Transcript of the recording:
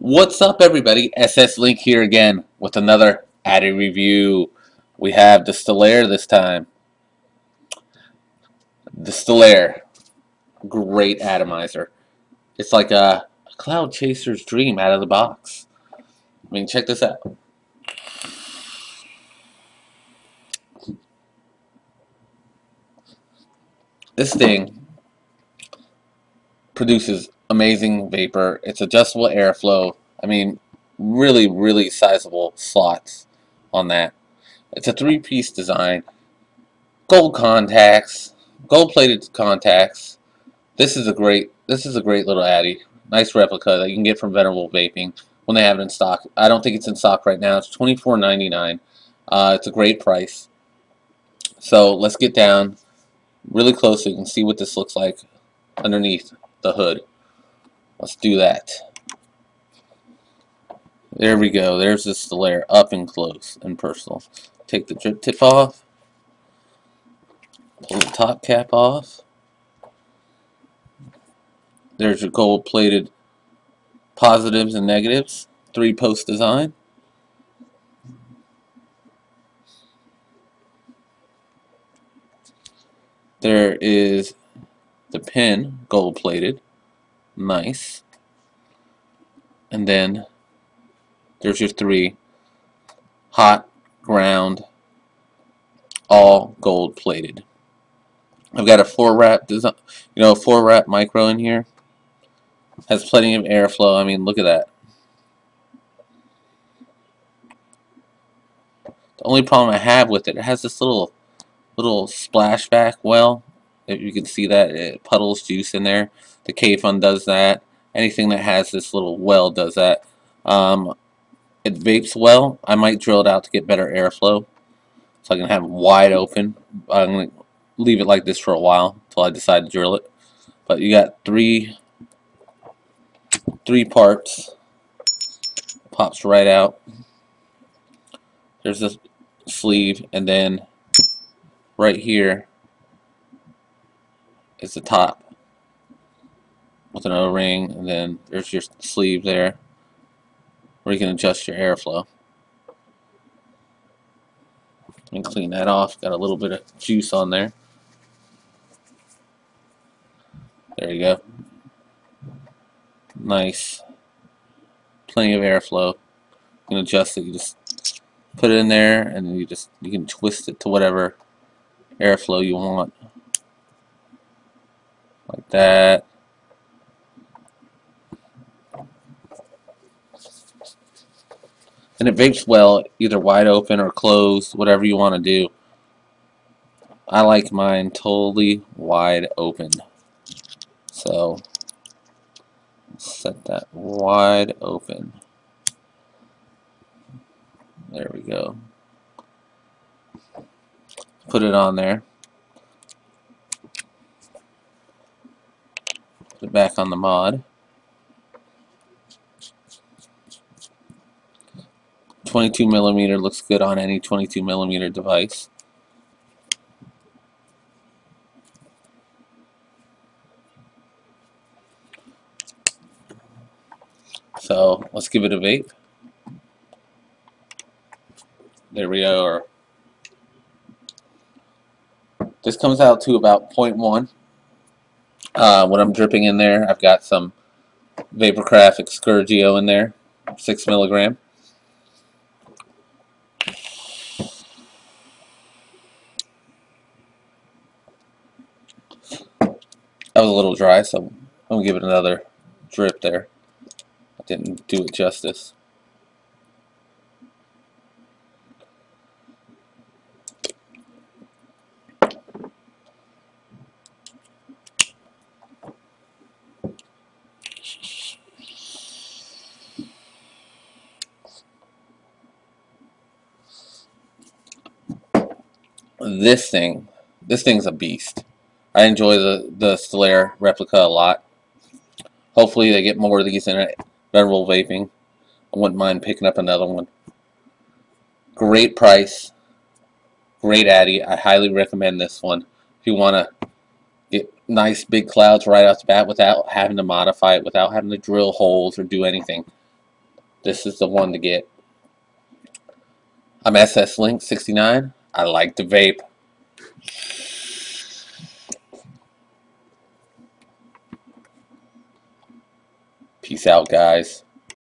What's up, everybody? SS Link here again with another Addy review. We have the Stillare this time. The Stillare, great atomizer. It's like a cloud chaser's dream out of the box. I mean, check this out. This thing produces amazing vapor. It's adjustable airflow. I mean, really sizable slots on that. It's a three-piece design. Gold contacts, gold-plated contacts. This is a great little Addy. Nice replica that you can get from Venerable Vaping when they have it in stock. I don't think it's in stock right now. It's $24.99. It's a great price. So let's get down really close so you can see what this looks like underneath the hood. Let's do that. There we go. There's the Stillare up and close and personal. Take the drip tip off. Pull the top cap off. There's your gold-plated positives and negatives. Three-post design. There is the pin, gold-plated. Nice. And then there's your three. Hot, ground, all gold-plated. I've got a 4-wrap design, 4-wrap micro in here. Has plenty of airflow. I mean, look at that. The only problem I have with it has this little splashback well. If you can see that, it puddles juice in there. The K-Fun does that. Anything that has this little well does that. It vapes well. I might drill it out to get better airflow, so I can have it wide open. I'm going to leave it like this for a while until I decide to drill it. But you got three parts. Pops right out. There's this sleeve, and then right here is the top with an O-ring, and then there's your sleeve there where you can adjust your airflow. And clean that off. Got a little bit of juice on there. There you go. Nice. Plenty of airflow. You can adjust it. You just put it in there, and you can twist it to whatever airflow you want. Like that. And it vapes well, either wide open or closed, whatever you want to do. I like mine totally wide open. So, set that wide open. There we go. Put it on there. Put it back on the mod. 22mm looks good on any 22mm device. So let's give it a vape. There we are. This comes out to about 0.1. When I'm dripping in there, I've got some Vaporcraft Excurgio in there, 6 milligram. That was a little dry, so I'm going to give it another drip there. I didn't do it justice. This thing's a beast. I enjoy the Stillare Replica a lot. Hopefully they get more of these in it. Venerable Vaping. I wouldn't mind picking up another one. Great price. Great Addy. I highly recommend this one. If you want to get nice big clouds right off the bat without having to modify it, without having to drill holes or do anything. this is the one to get. I'm SS Link 69. I like to vape. Peace out, guys.